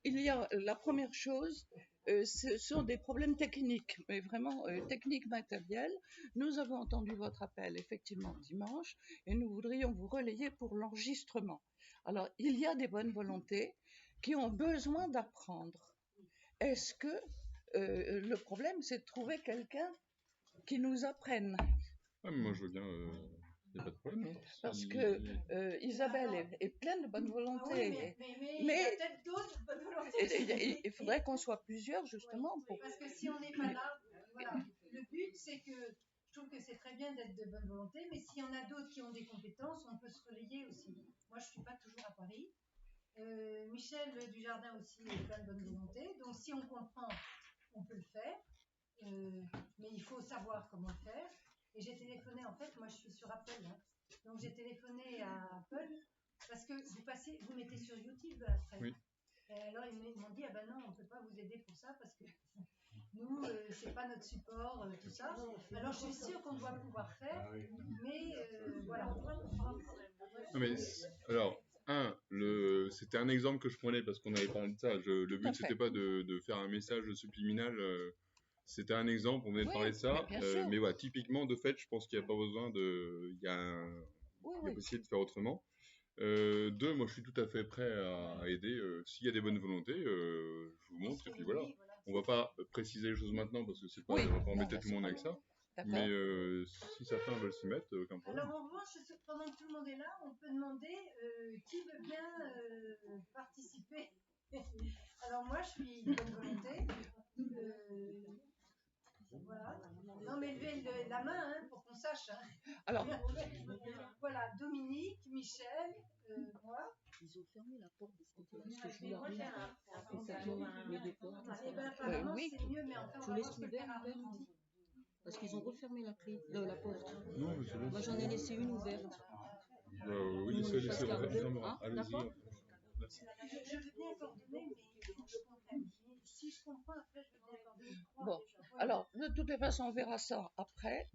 il y a la première chose, ce sont des problèmes techniques, mais vraiment techniques matériels. Nous avons entendu votre appel effectivement dimanche et nous voudrions vous relayer pour l'enregistrement. Alors, il y a des bonnes volontés qui ont besoin d'apprendre. Est-ce que le problème, c'est de trouver quelqu'un qui nous apprenne? Moi, je veux bien. Il n'y a pas de problème. Hein. Parce que Isabelle est pleine de bonne volonté. Mais il y a peut-être d'autres bonnes volontés. Il faudrait qu'on soit plusieurs, justement. Pour... Parce que si on n'est pas là, voilà. Le but, c'est que je trouve que c'est très bien d'être de bonne volonté, mais s'il y en a d'autres qui ont des compétences, on peut se relayer aussi. Moi, je ne suis pas toujours à Paris. Michel Dujardin aussi est plein de bonne volonté. Donc, si on comprend, on peut le faire. Mais il faut savoir comment le faire. Et j'ai téléphoné, en fait, moi je suis sur Apple, hein. Donc j'ai téléphoné à Apple parce que vous mettez sur YouTube après. Oui. Et alors ils m'ont dit, ah ben non, on ne peut pas vous aider pour ça parce que nous, c'est pas notre support, tout ça. Alors je suis sûre qu'on doit pouvoir faire, mais voilà. Non, mais, alors, c'était un exemple que je prenais parce qu'on avait parlé de ça. Le but, c'était pas de faire un message subliminal. C'était un exemple, on venait de parler de ça. Mais voilà, typiquement, de fait, je pense qu'il n'y a pas besoin de. Il y a possibilité de faire autrement. Deux, moi, je suis tout à fait prêt à aider. S'il y a des bonnes volontés, je vous montre. Et puis voilà. On va pas préciser les choses maintenant parce que c'est pas. On va pas embêter tout le monde avec ça. Mais si certains veulent s'y mettre, aucun problème. Alors en revanche, pendant que tout le monde est là, on peut demander qui veut bien participer. Alors moi, je suis de bonne volonté. Voilà. Non mais levez la main hein, pour qu'on sache. Hein. Alors voilà, Dominique, Michel, moi. Ils ont fermé la porte de ce côté-là. Parce que je voulais rien. Les deux portes. Eh ben apparemment c'est mieux, mais enfin tu laisses ouvert parce qu'ils ont refermé la porte. Non, mais c'est bon. Moi j'en ai laissé une ouverte. Oui, laissez ouvert. Allez-y. Je veux bien coordonner, mais si je comprends, après je veux bien coordonner. Bon, alors de toutes les façons, on verra ça après.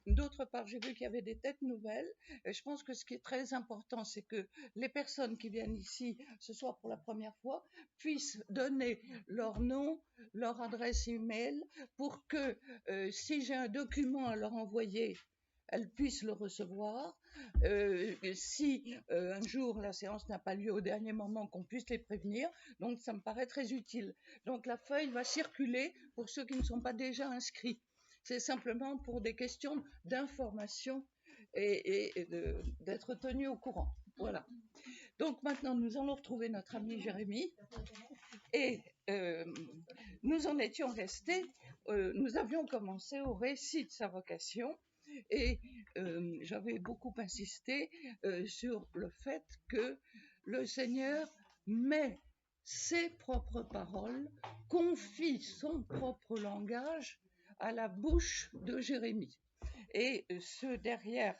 D'autre part, j'ai vu qu'il y avait des têtes nouvelles. Et je pense que ce qui est très important, c'est que les personnes qui viennent ici, ce soit pour la première fois, puissent donner leur nom, leur adresse email, pour que si j'ai un document à leur envoyer, elles puissent le recevoir. Si un jour la séance n'a pas lieu au dernier moment, qu'on puisse les prévenir. Donc ça me paraît très utile. Donc la feuille va circuler pour ceux qui ne sont pas déjà inscrits. C'est simplement pour des questions d'information et d'être tenus au courant. Voilà. Donc maintenant nous allons retrouver notre ami Jérémy et nous en étions restés, nous avions commencé au récit de sa vocation. Et j'avais beaucoup insisté sur le fait que le Seigneur met ses propres paroles, confie son propre langage à la bouche de Jérémie. Et derrière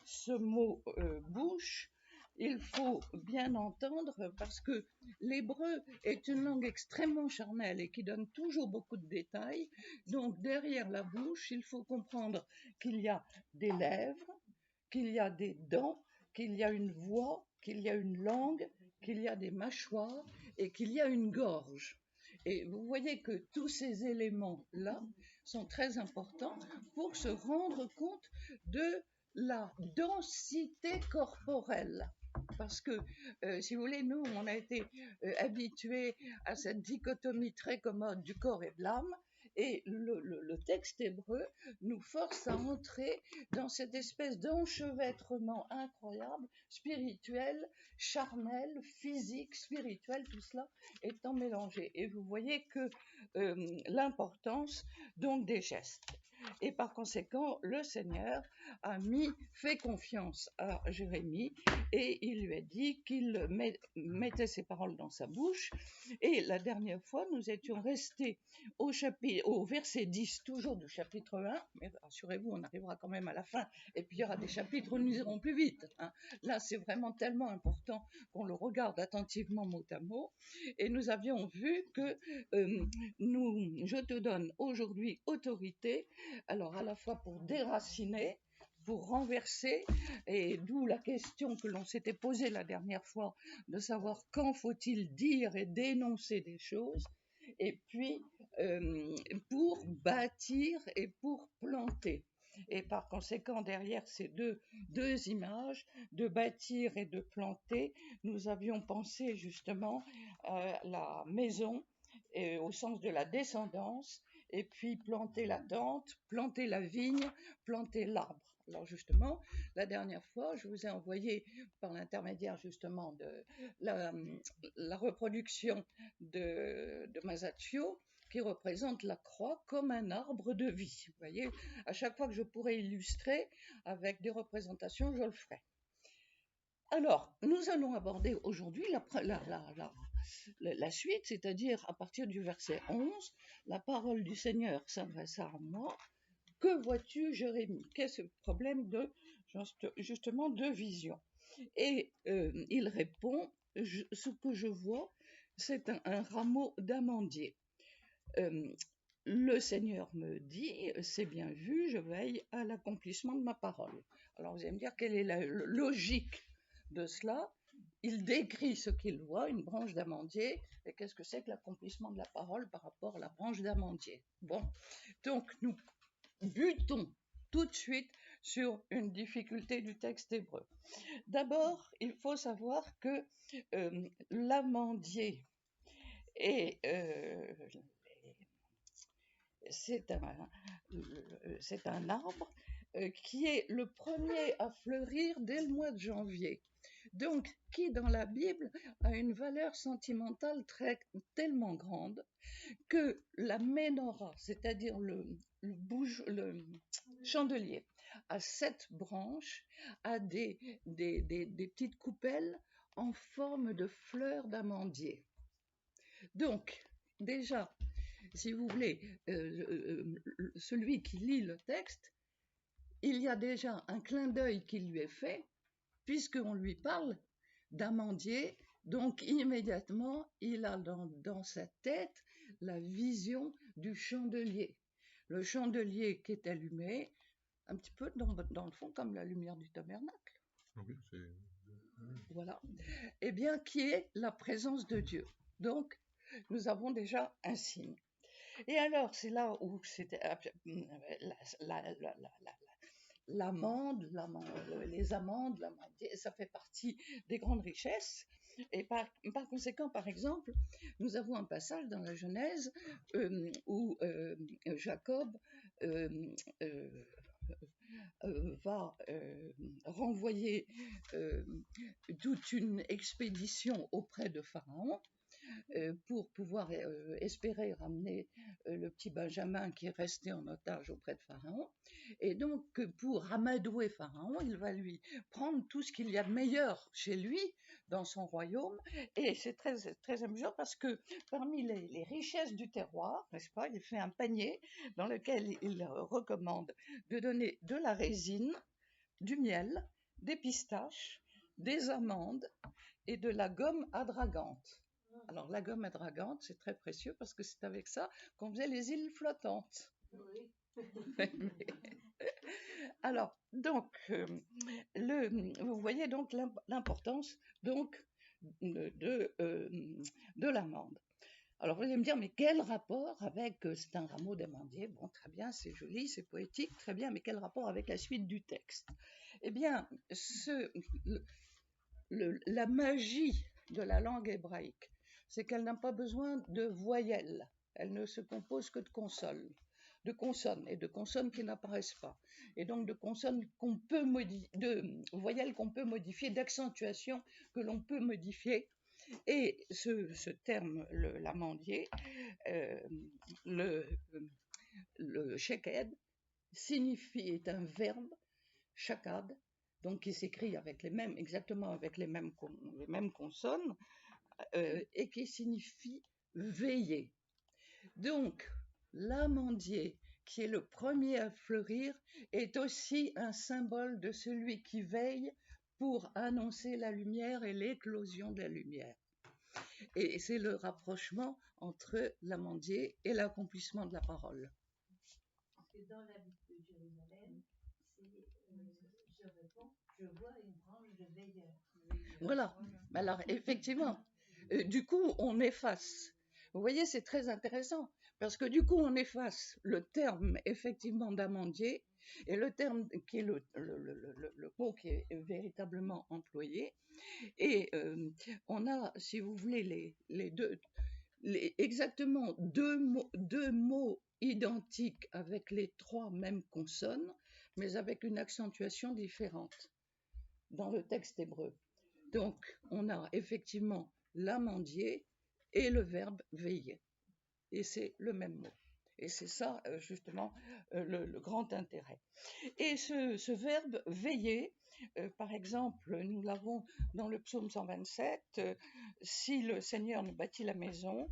ce mot bouche, il faut bien entendre parce que l'hébreu est une langue extrêmement charnelle et qui donne toujours beaucoup de détails. Donc derrière la bouche, il faut comprendre qu'il y a des lèvres, qu'il y a des dents, qu'il y a une voix, qu'il y a une langue, qu'il y a des mâchoires et qu'il y a une gorge. Et vous voyez que tous ces éléments-là sont très importants pour se rendre compte de la densité corporelle. Parce que, si vous voulez, nous, on a été habitués à cette dichotomie très commode du corps et de l'âme, et le texte hébreu nous force à entrer dans cette espèce d'enchevêtrement incroyable, spirituel, charnel, physique, spirituel, tout cela étant mélangé. Et vous voyez que l'importance donc des gestes. Et par conséquent, le Seigneur a fait confiance à Jérémie et il lui a dit qu'il mettait ses paroles dans sa bouche. Et la dernière fois, nous étions restés au verset 10, toujours du chapitre 1, mais rassurez-vous, on arrivera quand même à la fin, et puis il y aura des chapitres où nous irons plus vite. Hein. Là, c'est vraiment tellement important qu'on le regarde attentivement mot à mot. Et nous avions vu que je te donne aujourd'hui autorité, alors à la fois pour déraciner, pour renverser, et d'où la question que l'on s'était posée la dernière fois, de savoir quand faut-il dire et dénoncer des choses, et puis pour bâtir et pour planter. Et par conséquent, derrière ces deux images, de bâtir et de planter, nous avions pensé justement la maison au sens de la descendance, et puis planter la tente, planter la vigne, planter l'arbre. Alors justement, la dernière fois, je vous ai envoyé par l'intermédiaire justement de la reproduction de Masaccio, qui représente la croix comme un arbre de vie. Vous voyez, à chaque fois que je pourrais illustrer avec des représentations, je le ferai. Alors, nous allons aborder aujourd'hui la suite, c'est-à-dire à partir du verset 11, la parole du Seigneur s'adressa à moi. Que vois-tu, Jérémie? Qu'est-ce problème justement de vision? Et il répond, ce que je vois, c'est un rameau d'amandier. Le Seigneur me dit, c'est bien vu, je veille à l'accomplissement de ma parole. Alors vous allez me dire, quelle est la logique de cela? Il décrit ce qu'il voit, une branche d'amandier, et qu'est-ce que c'est que l'accomplissement de la parole par rapport à la branche d'amandier? Bon, donc nous butons tout de suite sur une difficulté du texte hébreu. D'abord, il faut savoir que l'amandier est c'est un arbre qui est le premier à fleurir dès le mois de janvier. Donc, qui dans la Bible a une valeur sentimentale tellement grande que la menorah, c'est-à-dire le chandelier, à 7 branches, a des petites coupelles en forme de fleurs d'amandier. Donc, déjà, si vous voulez, celui qui lit le texte, il y a déjà un clin d'œil qui lui est fait, puisqu'on lui parle d'amandier, donc immédiatement, il a dans sa tête la vision du chandelier. Le chandelier qui est allumé, un petit peu dans le fond comme la lumière du tabernacle. Oui, voilà. Eh bien, qui est la présence de Dieu. Donc, nous avons déjà un signe. Et alors, c'est là où c'était l'amande, les amandes, l'amandier, ça fait partie des grandes richesses. Et par conséquent, par exemple, nous avons un passage dans la Genèse où Jacob va renvoyer toute une expédition auprès de Pharaon pour pouvoir espérer ramener le petit Benjamin qui est resté en otage auprès de Pharaon. Et donc, pour amadouer Pharaon, il va lui prendre tout ce qu'il y a de meilleur chez lui, dans son royaume. Et c'est très, très amusant parce que parmi les richesses du terroir, n'est-ce pas, il fait un panier dans lequel il recommande de donner de la résine, du miel, des pistaches, des amandes et de la gomme adragante. Alors, la gomme adragante, c'est très précieux parce que c'est avec ça qu'on faisait les îles flottantes. Oui. Alors, donc, vous voyez donc l'importance donc de l'amande. Alors, vous allez me dire, mais quel rapport avec, c'est un rameau d'amandier, bon, très bien, c'est joli, c'est poétique, très bien, mais quel rapport avec la suite du texte? Eh bien, la magie de la langue hébraïque, c'est qu'elle n'a pas besoin de voyelles. Elle ne se compose que de consonnes et de consonnes qui n'apparaissent pas. Et donc de consonnes qu'on peut de voyelles qu'on peut modifier, d'accentuations que l'on peut modifier. Et ce terme, l'amandier, le sheked, est un verbe, shakad, donc qui s'écrit avec exactement avec les mêmes consonnes, et qui signifie veiller. Donc, l'amandier, qui est le premier à fleurir, est aussi un symbole de celui qui veille pour annoncer la lumière et l'éclosion de la lumière. Et c'est le rapprochement entre l'amandier et l'accomplissement de la parole. Parce que dans la ville de Jérusalem, Je vois une branche de veilleur. Voilà. Alors, effectivement, du coup, on efface. Vous voyez, c'est très intéressant, parce que du coup, on efface le terme, effectivement, d'amandier, et le terme qui est le mot qui est véritablement employé, et on a, si vous voulez, exactement deux mots identiques avec les trois mêmes consonnes, mais avec une accentuation différente dans le texte hébreu. Donc, on a effectivement l'amandier et le verbe veiller. Et c'est le même mot. Et c'est ça, justement, le grand intérêt. Et ce verbe veiller, par exemple, nous l'avons dans le psaume 127, si le Seigneur ne bâtit la maison,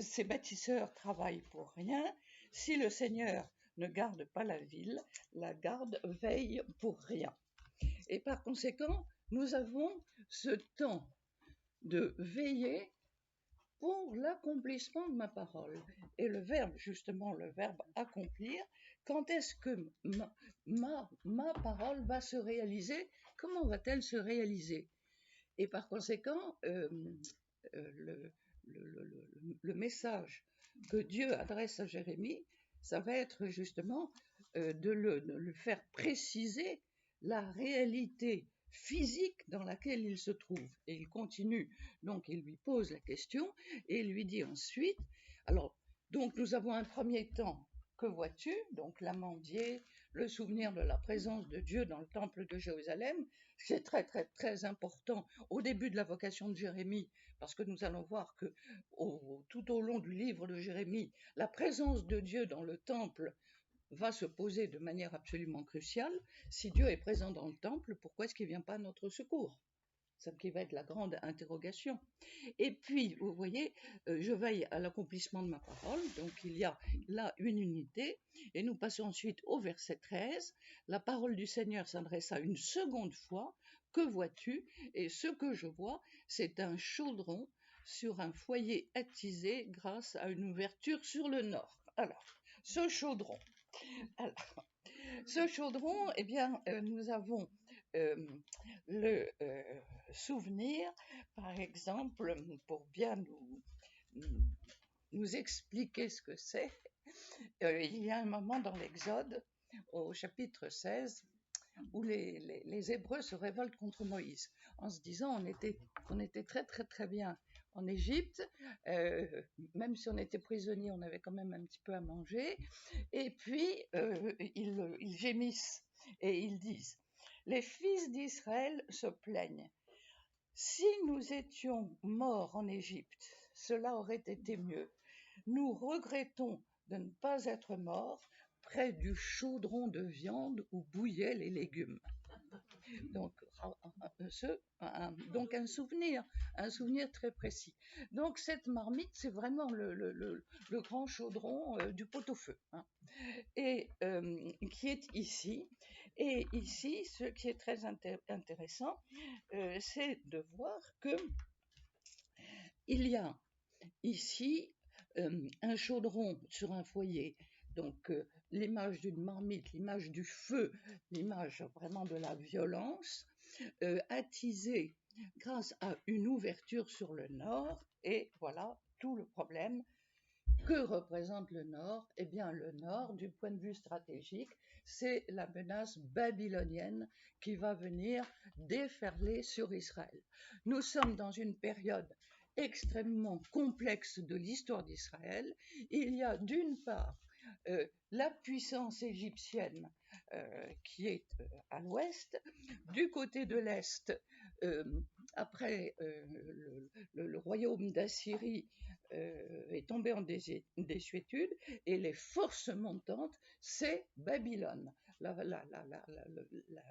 ses bâtisseurs travaillent pour rien. Si le Seigneur ne garde pas la ville, la garde veille pour rien. Et par conséquent, nous avons ce temps de veiller pour l'accomplissement de ma parole. Et le verbe, justement, le verbe accomplir, quand est-ce que ma parole va se réaliser? Comment va-t-elle se réaliser? Et par conséquent, le message que Dieu adresse à Jérémie, ça va être justement de le faire préciser la réalité physique dans laquelle il se trouve. Et il continue, donc il lui pose la question et il lui dit ensuite, alors, donc nous avons un premier temps, que vois-tu? Donc l'amandier, le souvenir de la présence de Dieu dans le temple de Jérusalem, c'est très très très important au début de la vocation de Jérémie, parce que nous allons voir que tout au long du livre de Jérémie, la présence de Dieu dans le temple va se poser de manière absolument cruciale. Si Dieu est présent dans le temple, pourquoi est-ce qu'il ne vient pas à notre secours? C'est qui va être la grande interrogation. Et puis, vous voyez, je veille à l'accomplissement de ma parole, donc il y a là une unité, et nous passons ensuite au verset 13. La parole du Seigneur s'adressa une seconde fois. Que vois-tu? Et ce que je vois, c'est un chaudron sur un foyer attisé grâce à une ouverture sur le nord. Alors, ce chaudron, eh bien, nous avons le souvenir, par exemple, pour bien nous expliquer ce que c'est. Il y a un moment dans l'Exode, au chapitre 16, où les Hébreux se révoltent contre Moïse, en se disant on était très très très bien en Égypte, même si on était prisonnier, on avait quand même un petit peu à manger, et puis ils gémissent et ils disent, les fils d'Israël se plaignent, si nous étions morts en Égypte, cela aurait été mieux. Nous regrettons de ne pas être morts près du chaudron de viande où bouillaient les légumes. Donc un souvenir très précis. Donc cette marmite, c'est vraiment le grand chaudron du pot-au-feu, hein, et qui est ici. Et ici, ce qui est très intéressant, c'est de voir que il y a ici un chaudron sur un foyer, donc l'image d'une marmite, l'image du feu, l'image vraiment de la violence, attisée grâce à une ouverture sur le nord, et voilà tout le problème. Que représente le nord? Eh bien, le nord, du point de vue stratégique, c'est la menace babylonienne qui va venir déferler sur Israël. Nous sommes dans une période extrêmement complexe de l'histoire d'Israël. Il y a d'une part la puissance égyptienne qui est à l'ouest, du côté de l'est, après le royaume d'Assyrie est tombé en désuétude, et les forces montantes, c'est Babylone. La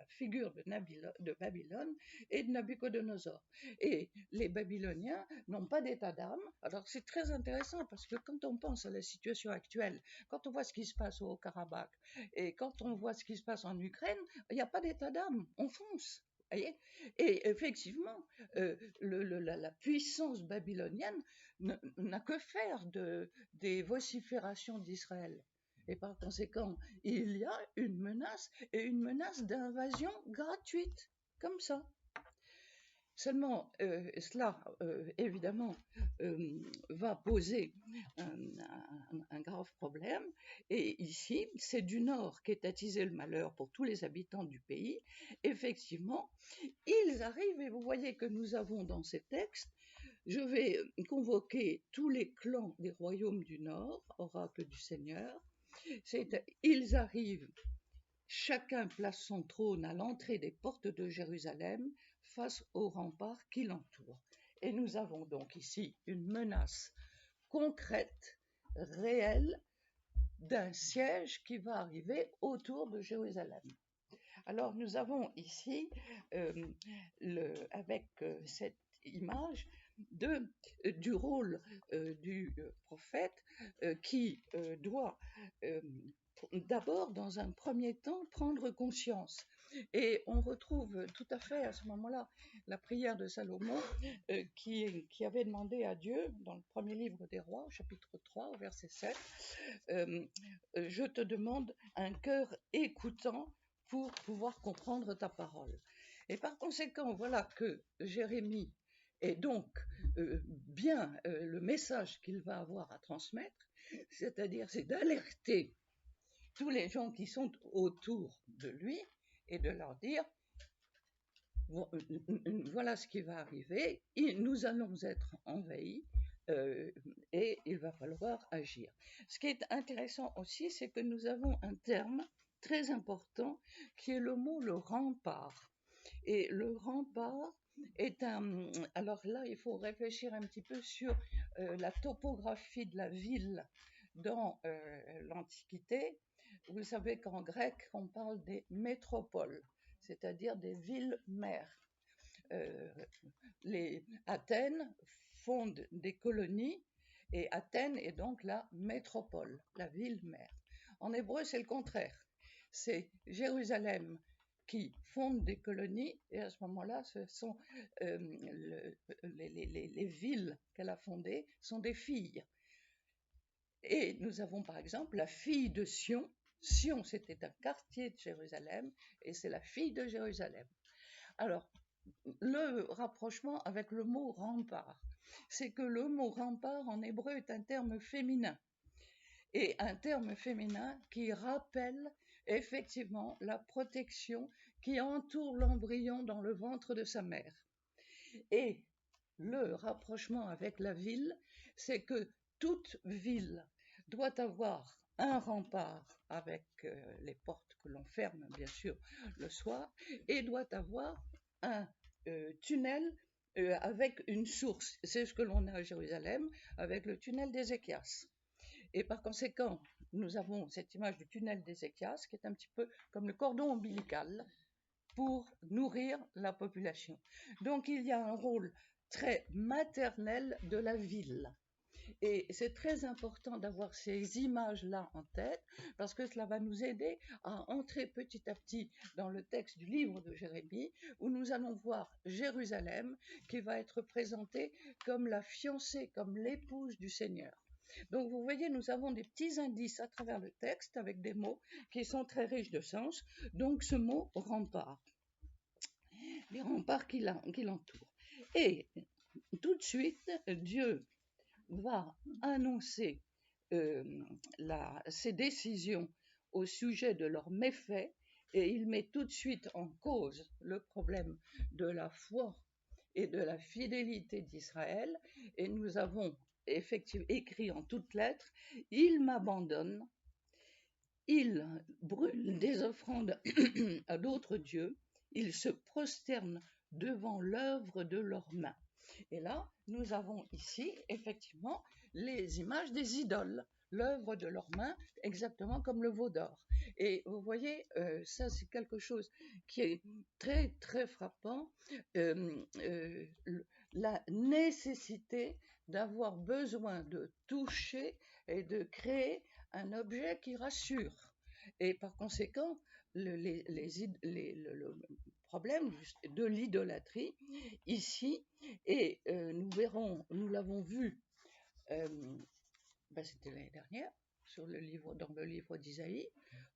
figure de Babylone et de Nabucodonosor. Et les Babyloniens n'ont pas d'état d'âme. Alors c'est très intéressant, parce que quand on pense à la situation actuelle, quand on voit ce qui se passe au Haut-Karabakh, et quand on voit ce qui se passe en Ukraine, il n'y a pas d'état d'âme, on fonce. Voyez, et effectivement, la puissance babylonienne n'a que faire des vociférations d'Israël. Et par conséquent, il y a une menace, et une menace d'invasion gratuite, comme ça. Seulement, cela, évidemment, va poser un grave problème. Et ici, c'est du Nord qu'est attisé le malheur pour tous les habitants du pays. Effectivement, ils arrivent, et vous voyez que nous avons dans ces textes, je vais convoquer tous les clans des royaumes du Nord, oracle du Seigneur. Ils arrivent, chacun place son trône à l'entrée des portes de Jérusalem, face aux remparts qui l'entourent. Et nous avons donc ici une menace concrète, réelle, d'un siège qui va arriver autour de Jérusalem. Alors nous avons ici, avec cette image, du rôle du prophète qui doit d'abord, dans un premier temps, prendre conscience. Et on retrouve tout à fait à ce moment-là la prière de Salomon qui avait demandé à Dieu, dans le premier livre des rois, chapitre 3, au verset 7, je te demande un cœur écoutant pour pouvoir comprendre ta parole. Et par conséquent, voilà que Jérémie est donc bien le message qu'il va avoir à transmettre, c'est-à-dire c'est d'alerter tous les gens qui sont autour de lui et de leur dire voilà ce qui va arriver, nous allons être envahis et il va falloir agir. Ce qui est intéressant aussi, c'est que nous avons un terme très important qui est le mot le rempart. Et le rempart est un... Alors là, il faut réfléchir un petit peu sur la topographie de la ville dans l'Antiquité. Vous savez qu'en grec, on parle des métropoles, c'est-à-dire des villes-mères. Les Athènes fondent des colonies et Athènes est donc la métropole, la ville-mère. En hébreu, c'est le contraire. C'est Jérusalem qui fonde des colonies et à ce moment-là, ce sont les villes qu'elle a fondées sont des filles. Et nous avons par exemple la fille de Sion. Sion, c'était un quartier de Jérusalem et c'est la fille de Jérusalem. Alors, le rapprochement avec le mot rempart, c'est que le mot rempart en hébreu est un terme féminin. Et un terme féminin qui rappelle effectivement la protection qui entoure l'embryon dans le ventre de sa mère. Et le rapprochement avec la ville, c'est que toute ville doit avoir un rempart avec les portes que l'on ferme bien sûr le soir et doit avoir un tunnel avec une source. C'est ce que l'on a à Jérusalem avec le tunnel d'Ézéchias. Et par conséquent, nous avons cette image du tunnel d'Ézéchias qui est un petit peu comme le cordon ombilical pour nourrir la population. Donc il y a un rôle très maternel de la ville. Et c'est très important d'avoir ces images-là en tête parce que cela va nous aider à entrer petit à petit dans le texte du livre de Jérémie où nous allons voir Jérusalem qui va être présentée comme la fiancée, comme l'épouse du Seigneur. Donc vous voyez, nous avons des petits indices à travers le texte avec des mots qui sont très riches de sens. Donc ce mot rempart, les remparts qui l'entourent. Et tout de suite, Dieu va annoncer ses décisions au sujet de leurs méfaits et il met tout de suite en cause le problème de la foi et de la fidélité d'Israël et nous avons effectivement écrit en toutes lettres, il m'abandonne, il brûle des offrandes à d'autres dieux, il se prosterne devant l'œuvre de leurs mains. Et là, nous avons ici, effectivement, les images des idoles, l'œuvre de leurs mains, exactement comme le veau d'or. Et vous voyez, ça c'est quelque chose qui est très, très frappant, la nécessité d'avoir besoin de toucher et de créer un objet qui rassure. Et par conséquent, le problème de l'idolâtrie ici, et nous l'avons vu, c'était l'année dernière, dans le livre d'Isaïe.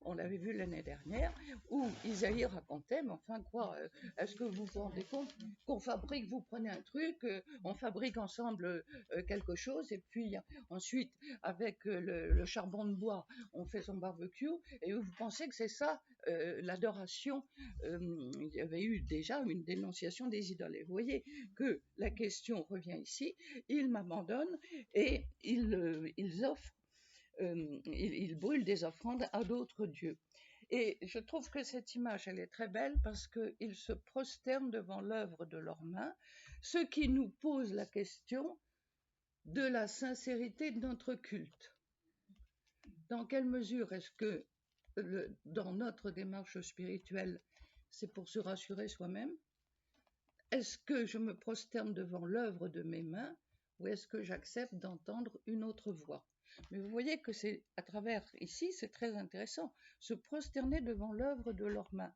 On l'avait vu l'année dernière, où Isaïe racontait, mais enfin quoi, est-ce que vous vous rendez compte qu'on fabrique, vous prenez un truc, on fabrique ensemble quelque chose, et puis ensuite, avec le charbon de bois, on fait son barbecue, et vous pensez que c'est ça l'adoration. Il y avait eu déjà une dénonciation des idoles. Et vous voyez que la question revient ici, ils m'abandonnent et ils offrent, ils brûlent des offrandes à d'autres dieux. Et je trouve que cette image, elle est très belle parce qu'ils se prosternent devant l'œuvre de leurs mains, ce qui nous pose la question de la sincérité de notre culte. Dans quelle mesure est-ce que dans notre démarche spirituelle, c'est pour se rassurer soi-même? Est-ce que je me prosterne devant l'œuvre de mes mains ou est-ce que j'accepte d'entendre une autre voix? Mais vous voyez que c'est à travers, ici, c'est très intéressant, se prosterner devant l'œuvre de leurs mains.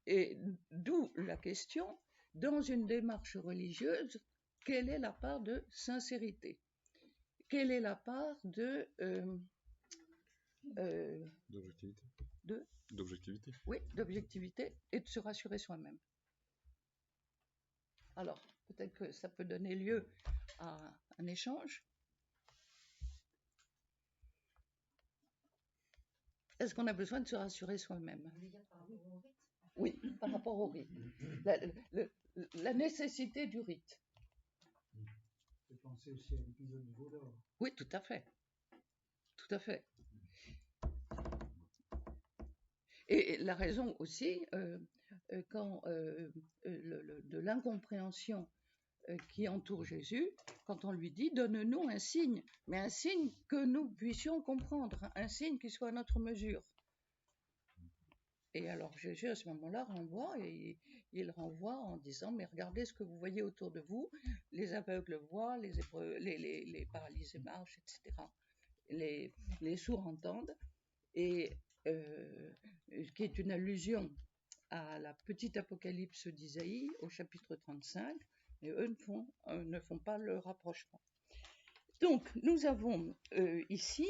Et d'où la question, dans une démarche religieuse, quelle est la part de sincérité? Quelle est la part de... D'objectivité. Oui, d'objectivité et de se rassurer soi-même. Alors, peut-être que ça peut donner lieu à un échange. Est-ce qu'on a besoin de se rassurer soi-même? Oui, par rapport au rite. La nécessité du rite. Je pensais aussi à l'épisode du veau d'or. Oui, tout à fait. Tout à fait. Et la raison aussi, quand de l'incompréhension qui entoure Jésus, quand on lui dit « donne-nous un signe », mais un signe que nous puissions comprendre, un signe qui soit à notre mesure. Et alors Jésus, à ce moment-là, renvoie, et il renvoie en disant « mais regardez ce que vous voyez autour de vous, les aveugles voient, les paralysés marchent, etc. Les sourds entendent », et qui est une allusion à la petite apocalypse d'Isaïe, au chapitre 35, et eux ne font pas le rapprochement. Donc, nous avons ici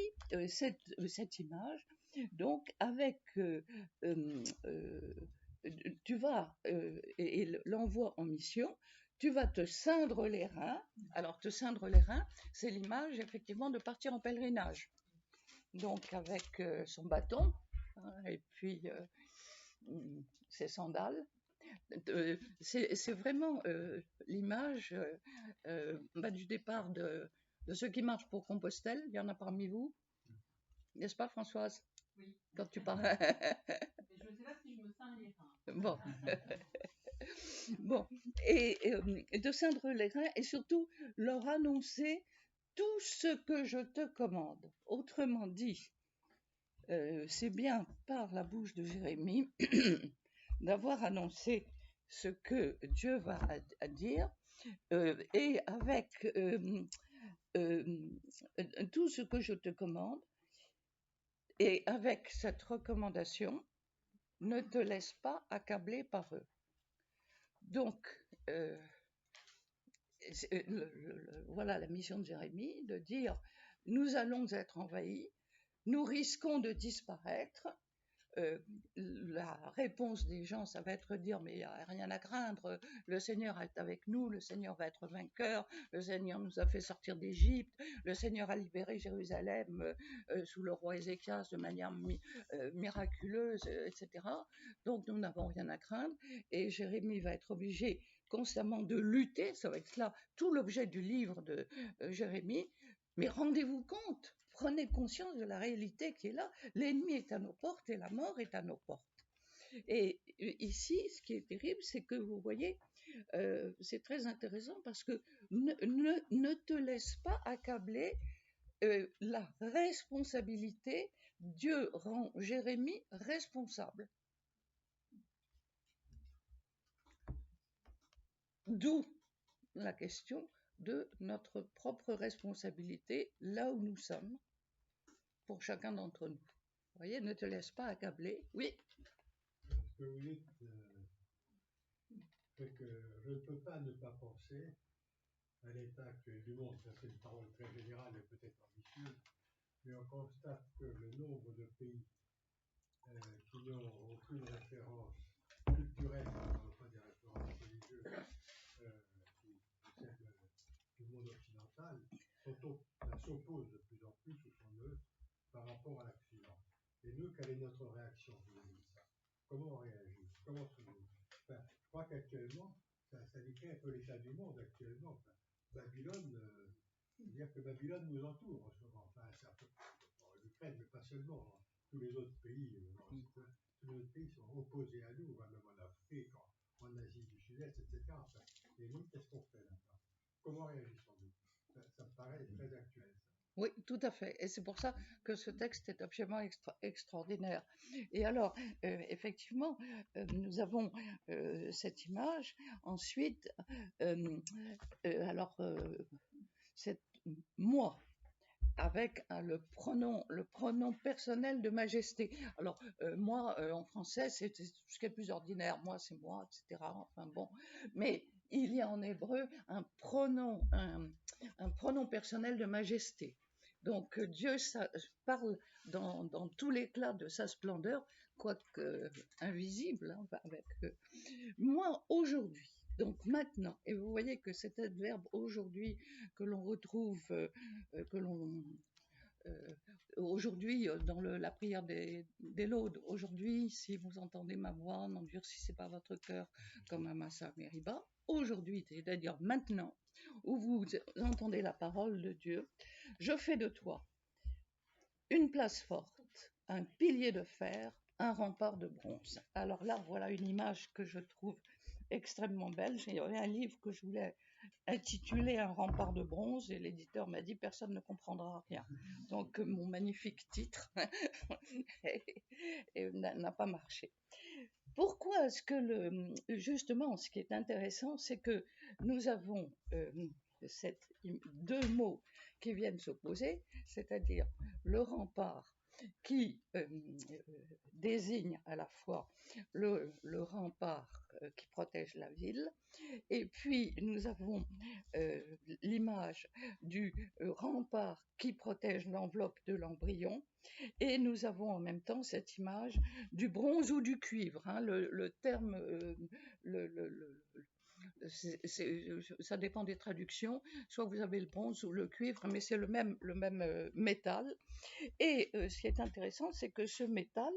cette image, donc avec, tu vas, et l'envoi en mission, tu vas te ceindre les reins. Alors, te ceindre les reins, c'est l'image effectivement de partir en pèlerinage. Donc, avec son bâton, hein, et puis ses sandales. C'est vraiment l'image du départ de ceux qui marchent pour Compostelle. Il y en a parmi vous, n'est-ce pas, Françoise? Oui. Quand tu parles. Je ne sais pas si je me ceins les reins. Bon. Bon. Et de ceindre les reins et surtout leur annoncer tout ce que je te commande. Autrement dit, c'est bien par la bouche de Jérémie d'avoir annoncé ce que Dieu va à dire, et avec tout ce que je te commande, et avec cette recommandation, ne te laisse pas accabler par eux. Donc, voilà la mission de Jérémie, de dire, nous allons être envahis, nous risquons de disparaître. La réponse des gens, ça va être dire, mais il n'y a rien à craindre, le Seigneur est avec nous, le Seigneur va être vainqueur, le Seigneur nous a fait sortir d'Égypte, le Seigneur a libéré Jérusalem sous le roi Ézéchias de manière miraculeuse, etc. Donc nous n'avons rien à craindre, et Jérémie va être obligé constamment de lutter, ça va être là tout l'objet du livre de Jérémie, mais rendez-vous compte, prenez conscience de la réalité qui est là. L'ennemi est à nos portes et la mort est à nos portes. Et ici, ce qui est terrible, c'est que vous voyez, c'est très intéressant parce que ne te laisse pas accabler. La responsabilité, Dieu rend Jérémie responsable. D'où la question de notre propre responsabilité là où nous sommes, pour chacun d'entre nous. Vous voyez, ne te laisse pas accabler. Oui. Ce que vous dites, c'est que je ne peux pas ne pas penser à l'état actuel du monde. Ça, c'est une parole très générale et peut-être ambitieuse. mais on constate que le nombre de pays qui n'ont aucune référence culturelle, on ne parle pas des références religieuses qui possèdent le monde occidental, s'opposent de plus en plus ou sont neutres par rapport à l'Occident. Et nous, quelle est notre réaction vis-à-vis de ça? Comment on réagit? Comment se nous enfin, je crois qu'actuellement, ça décrit un peu l'état du monde actuellement. Enfin, Babylone, dire que Babylone nous entoure en ce moment. Enfin, c'est un peu l'Ukraine, mais pas seulement. Hein. Tous les autres pays, tous les autres pays sont opposés à nous, même en Afrique, en Asie du Sud-Est, etc. Enfin, et nous, qu'est-ce qu'on fait là-bas? Comment réagissons-nous? Ça me paraît très actuel. Ça. Oui, tout à fait. Et c'est pour ça que ce texte est absolument extraordinaire. Et alors, effectivement, nous avons cette image. Ensuite, c'est moi avec le pronom personnel de majesté. Alors, moi, en français, c'est ce qui est plus ordinaire. Moi, c'est moi, etc. Enfin bon. Mais il y a en hébreu un pronom personnel de majesté. Donc, Dieu parle dans tout l'éclat de sa splendeur, quoique invisible, hein, avec moi aujourd'hui. Donc maintenant, et vous voyez que cet adverbe aujourd'hui que l'on retrouve, aujourd'hui dans la prière des laudes, aujourd'hui, si vous entendez ma voix, n'endurcissez pas votre cœur comme à Massa Meriba, aujourd'hui, c'est-à-dire maintenant, où vous entendez la parole de Dieu, je fais de toi une place forte, un pilier de fer, un rempart de bronze. Alors là, voilà une image que je trouve extrêmement belle. J'ai un livre que je voulais intitulé Un rempart de bronze et l'éditeur m'a dit personne ne comprendra rien. Donc mon magnifique titre n'a pas marché. Pourquoi est-ce que justement ce qui est intéressant c'est que nous avons deux mots qui viennent s'opposer, c'est-à-dire le rempart qui désigne à la fois le rempart qui protège la ville, et puis nous avons l'image du rempart qui protège l'enveloppe de l'embryon, et nous avons en même temps cette image du bronze ou du cuivre, hein, le terme, ça dépend des traductions, soit vous avez le bronze ou le cuivre, mais c'est le même métal. Et ce qui est intéressant, c'est que ce métal,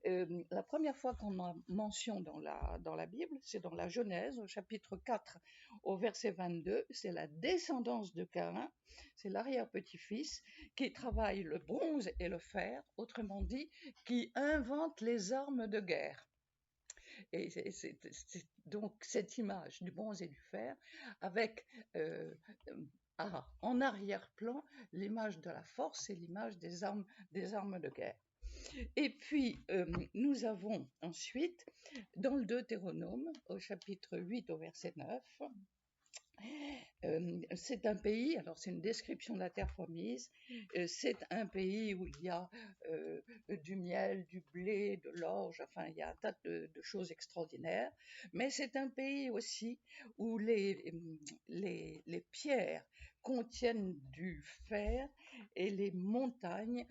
la première fois qu'on a mention dans la Bible, c'est dans la Genèse, au chapitre 4, au verset 22, c'est la descendance de Caïn, c'est l'arrière-petit-fils, qui travaille le bronze et le fer, autrement dit, qui invente les armes de guerre. Et c'est donc cette image du bronze et du fer, avec en arrière-plan l'image de la force et l'image des armes de guerre. Et puis, nous avons ensuite, dans le Deutéronome, au chapitre 8, au verset 9, c'est un pays, alors c'est une description de la terre promise, c'est un pays où il y a du miel, du blé, de l'orge, enfin il y a un tas de choses extraordinaires, mais c'est un pays aussi où les pierres contiennent du fer et les montagnes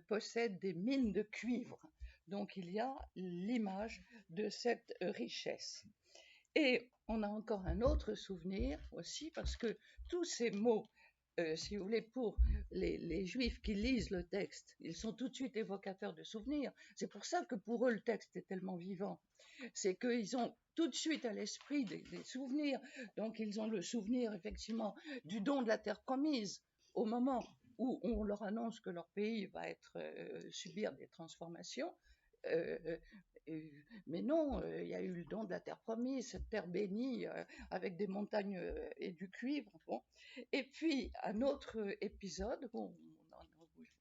possèdent des mines de cuivre. Donc il y a l'image de cette richesse. Et on a encore un autre souvenir aussi, parce que tous ces mots, si vous voulez, pour les Juifs qui lisent le texte, ils sont tout de suite évocateurs de souvenirs. C'est pour ça que pour eux, le texte est tellement vivant. C'est qu'ils ont tout de suite à l'esprit des souvenirs. Donc, ils ont le souvenir, effectivement, du don de la terre promise, au moment où on leur annonce que leur pays va subir des transformations. Mais non, il y a eu le don de la terre promise, cette terre bénie avec des montagnes et du cuivre. Bon. Et puis, un autre épisode où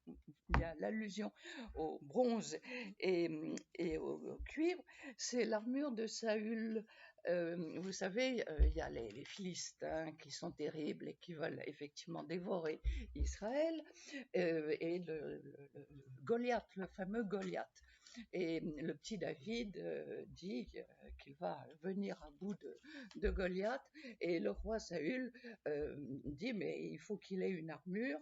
il y a l'allusion au bronze et au cuivre, c'est l'armure de Saül. Vous savez, il y a les Philistins qui sont terribles et qui veulent effectivement dévorer Israël, et Goliath, le fameux Goliath. Et le petit David dit qu'il va venir à bout de Goliath, et le roi Saül dit mais il faut qu'il ait une armure,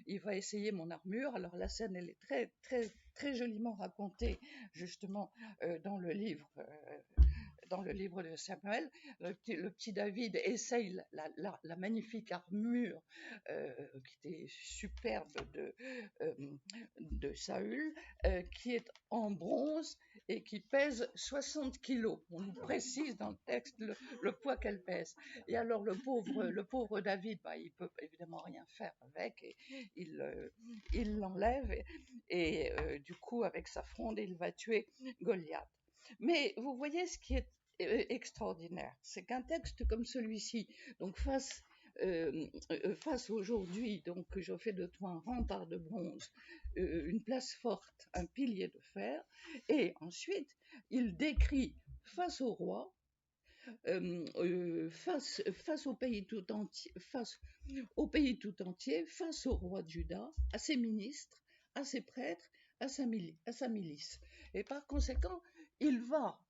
il va essayer mon armure. Alors la scène elle est très très très joliment racontée justement dans le livre de Samuel. Le petit David essaye la magnifique armure qui était superbe de Saül, qui est en bronze et qui pèse 60 kilos. On nous précise dans le texte le poids qu'elle pèse. Et alors le pauvre David, il peut évidemment rien faire avec, et il l'enlève, et du coup avec sa fronde il va tuer Goliath. Mais vous voyez ce qui est extraordinaire, c'est qu'un texte comme celui-ci, donc face aujourd'hui, donc je fais de toi un rempart de bronze, une place forte, un pilier de fer, et ensuite il décrit face au roi, face au pays tout entier, face au roi de Juda, à ses ministres, à ses prêtres, à sa milice. Et par conséquent, il va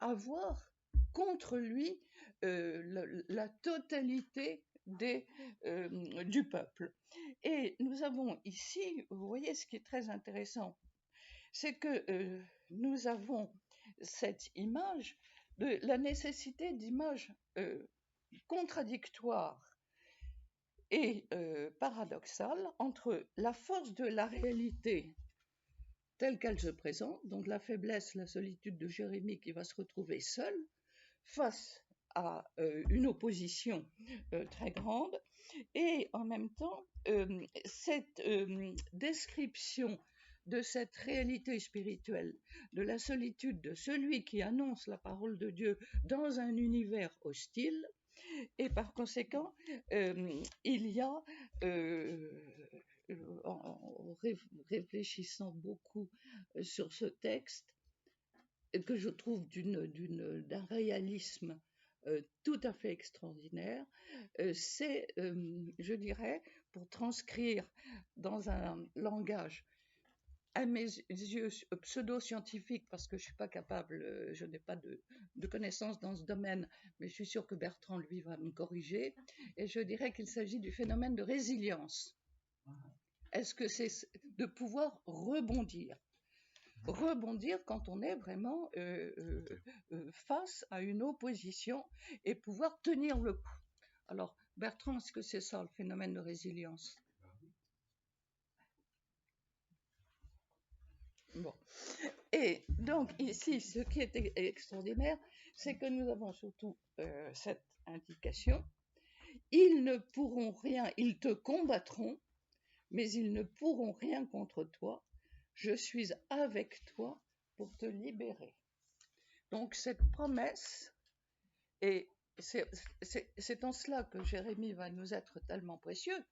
avoir contre lui la totalité du peuple. Et nous avons ici, vous voyez ce qui est très intéressant, c'est que nous avons cette image de la nécessité d'images contradictoires et paradoxales entre la force de la réalité telle qu'elle se présente, donc la faiblesse, la solitude de Jérémie qui va se retrouver seul face à une opposition très grande, et en même temps cette description de cette réalité spirituelle, de la solitude de celui qui annonce la parole de Dieu dans un univers hostile. Et par conséquent, il y a, en réfléchissant beaucoup sur ce texte, que je trouve d'un réalisme tout à fait extraordinaire, c'est, je dirais, pour transcrire dans un langage à mes yeux pseudo-scientifique, parce que je ne suis pas capable, je n'ai pas de connaissances dans ce domaine, mais je suis sûre que Bertrand, lui, va me corriger, et je dirais qu'il s'agit du phénomène de résilience. Est-ce que c'est de pouvoir rebondir quand on est vraiment face à une opposition, et pouvoir tenir le coup. Alors, Bertrand, est-ce que c'est ça le phénomène de résilience? Bon. Et donc ici, ce qui est extraordinaire, c'est que nous avons surtout cette indication: ils ne pourront rien, ils te combattront, mais ils ne pourront rien contre toi. Je suis avec toi pour te libérer. Donc cette promesse, et c'est en cela que Jérémie va nous être tellement précieux,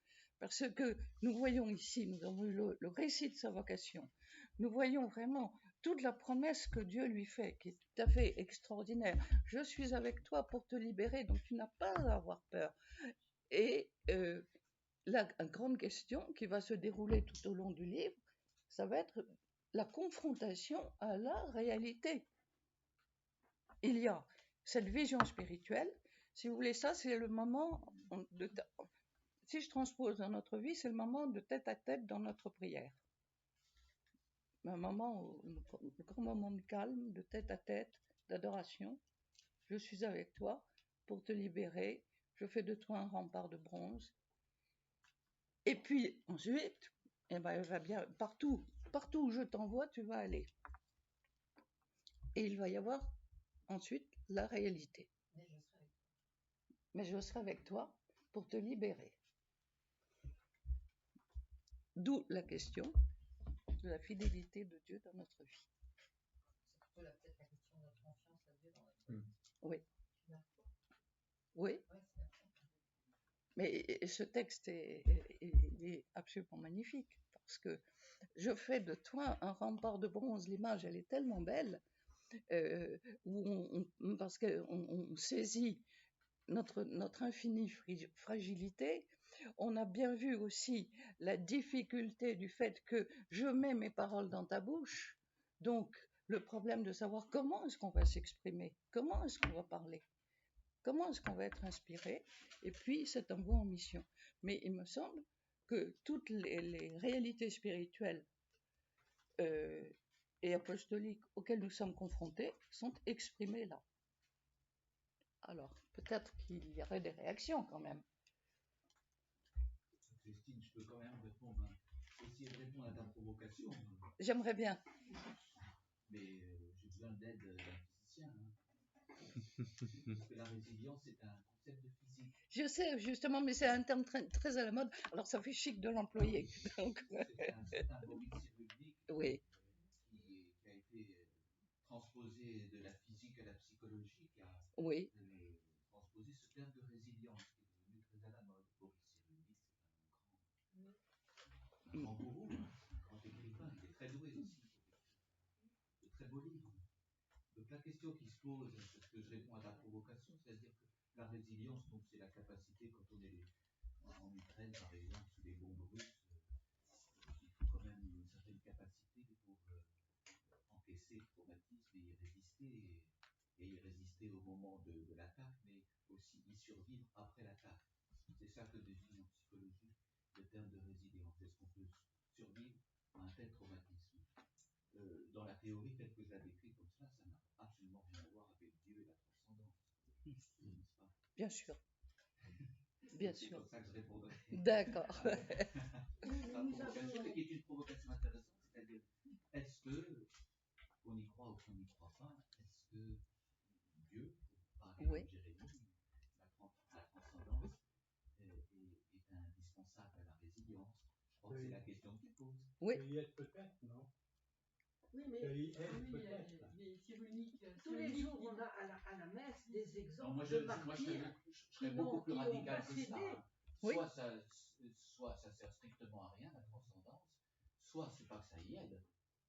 parce que nous voyons ici, nous avons eu le récit de sa vocation, nous voyons vraiment toute la promesse que Dieu lui fait, qui est tout à fait extraordinaire. Je suis avec toi pour te libérer, donc tu n'as pas à avoir peur. Et la grande question qui va se dérouler tout au long du livre, ça va être la confrontation à la réalité. Il y a cette vision spirituelle, si vous voulez, ça c'est le moment, si je transpose dans notre vie, c'est le moment de tête à tête dans notre prière. Un moment, un grand moment de calme, de tête à tête, d'adoration. Je suis avec toi pour te libérer, je fais de toi un rempart de bronze. Et puis ensuite, elle va bien, partout où je t'envoie, tu vas aller. Et il va y avoir ensuite la réalité. Mais je serai avec toi pour te libérer. D'où la question de la fidélité de Dieu dans notre vie. C'est plutôt peut-être la question de notre confiance à Dieu dans notre vie. Oui. Oui. Mais ce texte est absolument magnifique, parce que je fais de toi un rempart de bronze. L'image, elle est tellement belle, parce qu'on saisit notre infinie fragilité. On a bien vu aussi la difficulté du fait que je mets mes paroles dans ta bouche, Donc, le problème de savoir comment est-ce qu'on va s'exprimer, comment est-ce qu'on va parler, comment est-ce qu'on va être inspiré, et puis cet envoi en mission. Mais il me semble que toutes les réalités spirituelles et apostoliques auxquelles nous sommes confrontés sont exprimées là. Alors, peut-être qu'il y aurait des réactions quand même. Christine, je peux quand même répondre, essayer de répondre à ta provocation. J'aimerais bien. Mais j'ai besoin d'aide d'un physicien. Parce que la résilience, c'est un concept de physique. Je sais, justement, mais c'est un terme très à la mode. Alors, ça fait chic de l'employer. Donc... C'est un certain Boris Cyrulnik oui. qui a été transposé de la physique à la psychologie, qui a oui. Transposé ce terme de résilience, qui est devenu très à la mode. Boris Cyrulnik, c'est un grand gourou, un grand écrivain, il est très doué aussi. De très beaux livres. Donc la question qui se pose, c'est ce que je réponds à ta provocation, c'est-à-dire que la résilience, donc c'est la capacité, quand on est en Ukraine par exemple, sous les bombes russes, il faut quand même une certaine capacité pour encaisser le traumatisme et y résister au moment de l'attaque, mais aussi y survivre après l'attaque. C'est ça que définit en psychologie le terme de résilience. Est-ce qu'on peut survivre à un tel traumatisme? Dans la théorie telle que je la décris comme ça n'a absolument rien à voir avec Dieu et la transcendance. N'est-ce pas? Bien sûr. Bien sûr. C'est comme ça que je répondrai. D'accord. La provocation, qui est une provocation intéressante, c'est-à-dire, est-ce que, qu'on y croit ou qu'on n'y croit pas, est-ce que Dieu, par exemple Jérémie, la transcendance est indispensable à la résilience? Je crois que c'est la question qu'il pose. Oui. Y être peut-être, non? Oui, mais tous les jours, on a à la messe des exemples moi, de martyrs. Je serais beaucoup plus radical que ça. Oui. Soit ça sert strictement à rien, la transcendance, soit c'est pas que ça y aide.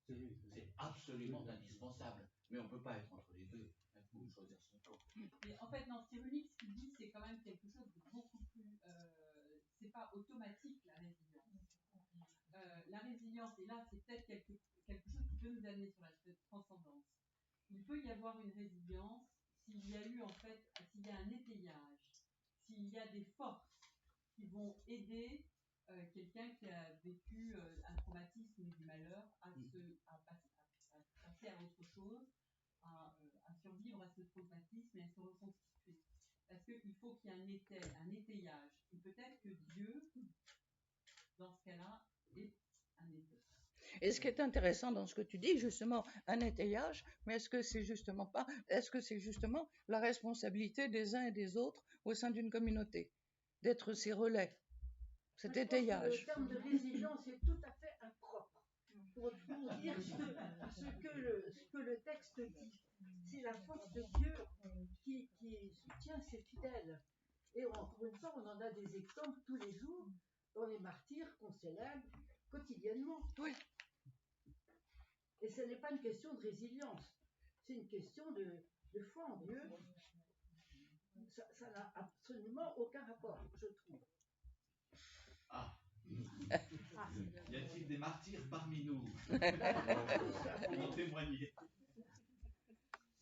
C'est absolument indispensable. Mais on ne peut pas être entre les deux. Il faut choisir son camp. Mais en fait, non, Cyrulnik, ce qu'il dit, c'est quand même quelque chose de beaucoup plus. C'est pas automatique, la résilience. La résilience, et là, c'est peut-être quelque chose qui peut nous amener sur la transcendance. Il peut y avoir une résilience s'il y a eu, en fait, s'il y a un étayage, s'il y a des forces qui vont aider quelqu'un qui a vécu un traumatisme ou du malheur à passer à autre chose, à survivre à ce traumatisme et à se reconstituer. Parce qu'il faut qu'il y ait un étayage. Et peut-être que Dieu, dans ce cas-là, est un étayage. Et ce qui est intéressant dans ce que tu dis, justement, un étayage, mais est-ce que c'est justement la responsabilité des uns et des autres au sein d'une communauté, d'être ces relais, cet étayage? Le terme de résilience est tout à fait impropre pour dire ce que le texte dit. C'est la force de Dieu qui soutient ses fidèles. Et encore une fois, on en a des exemples tous les jours dans les martyrs qu'on célèbre quotidiennement. Oui. Et ce n'est pas une question de résilience, c'est une question de foi en Dieu. Ça n'a absolument aucun rapport, je trouve. Y a-t-il des martyrs parmi nous pour en témoigner?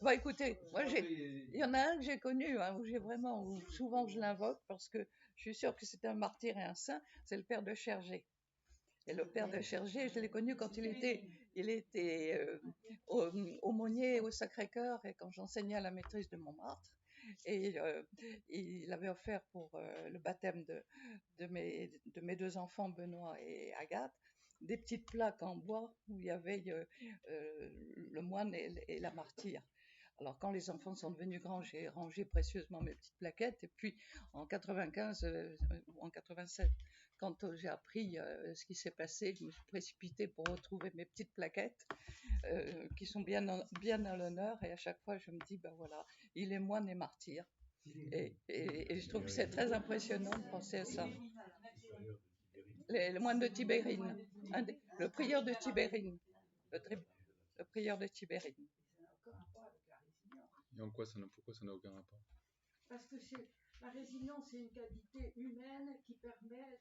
Bah écoutez, moi il y en a un que j'ai connu, où souvent je l'invoque parce que je suis sûre que c'est un martyr et un saint, c'est le père de Chergé. Et le père de Chergé, je l'ai connu quand il était aumônier au Sacré-Cœur et quand j'enseignais à la maîtrise de Montmartre. Et il avait offert pour le baptême de mes deux enfants, Benoît et Agathe, des petites plaques en bois où il y avait le moine et la martyre. Alors, quand les enfants sont devenus grands, j'ai rangé précieusement mes petites plaquettes. Et puis, en 95 ou en 87, quand j'ai appris ce qui s'est passé, je me suis précipitée pour retrouver mes petites plaquettes qui sont bien à l'honneur. Et à chaque fois, je me dis, ben voilà, il est moine et martyr. Et je trouve que c'est très impressionnant de penser à ça. Le moine de Tibérine, le prieur de Tibérine, le prieur de Tibérine. Et pourquoi ça n'a aucun rapport? Parce que la résilience, c'est une qualité humaine qui permet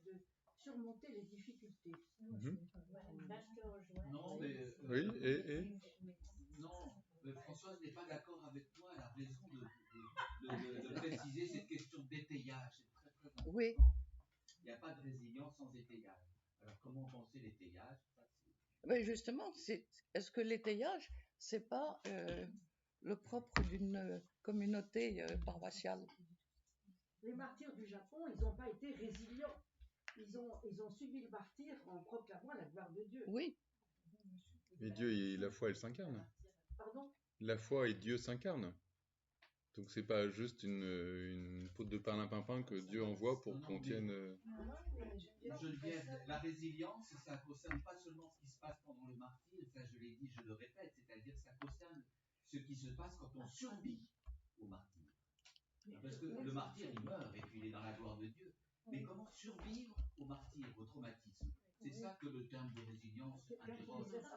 surmonter les difficultés. Non, mais... Oui, et Non, mais Françoise n'est pas d'accord avec toi. Elle a raison de préciser cette question d'étayage. C'est très très important. Oui. Il n'y a pas de résilience sans étayage. Alors comment penser l'étayage? Mais justement, est-ce que l'étayage, c'est pas le propre d'une communauté paroissiale? Les martyrs du Japon, ils n'ont pas été résilients. Ils ont subi le martyre en proclamant la gloire de Dieu. Oui. Et Dieu, la foi, elle s'incarne. Pardon? La foi et Dieu s'incarnent. Donc c'est pas juste une poudre de perlimpinpin que Dieu envoie pour qu'on tienne... Geneviève, la résilience, ça ne concerne pas seulement ce qui se passe pendant le martyre, ça je l'ai dit, je le répète, c'est-à-dire ça concerne ce qui se passe quand on survit au martyr. Parce que le martyr, il meurt et puis il est dans la gloire de Dieu. Mais comment survivre au martyr, au traumatisme? C'est ça que le terme de résilience interroge. Est-ce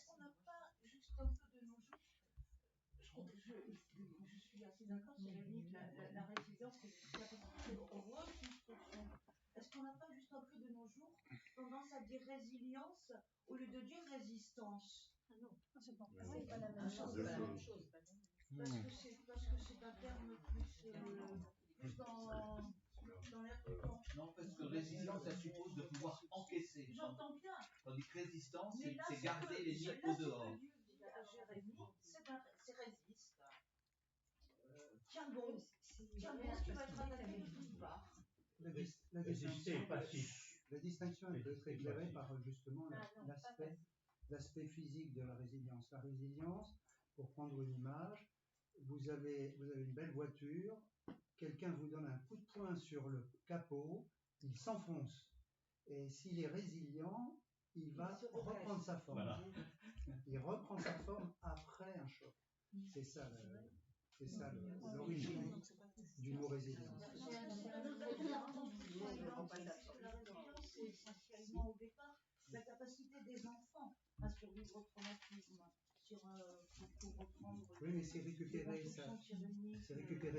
qu'on n'a pas juste un peu de nos jours, je suis assez d'accord sur la limite, la résilience, c'est la capacité de reconstruction. Est-ce qu'on n'a pas juste un peu de nos jours tendance à dire résilience au lieu de dire résistance? Ah non, c'est pas la même chose. Parce que c'est un terme plus dans l'air du temps. Non, parce que résilience, ça suppose de pouvoir encaisser. J'entends bien. Tandis que résistance, c'est garder les liens au dehors. Jérémie, c'est résiste. Tiens bon, tu vas être attaqué de toutes parts. La distinction elle peut être éclairée par justement l'aspect physique de la résilience. La résilience, pour prendre une image, vous avez une belle voiture, quelqu'un vous donne un coup de poing sur le capot, il s'enfonce. Et s'il est résilient, il va reprendre sa forme. Voilà. Il reprend sa forme après un choc. C'est ça l'origine du mot résilience. La résilience, c'est essentiellement au départ la capacité des enfants à survivre au traumatisme. Oui, mais c'est récupérer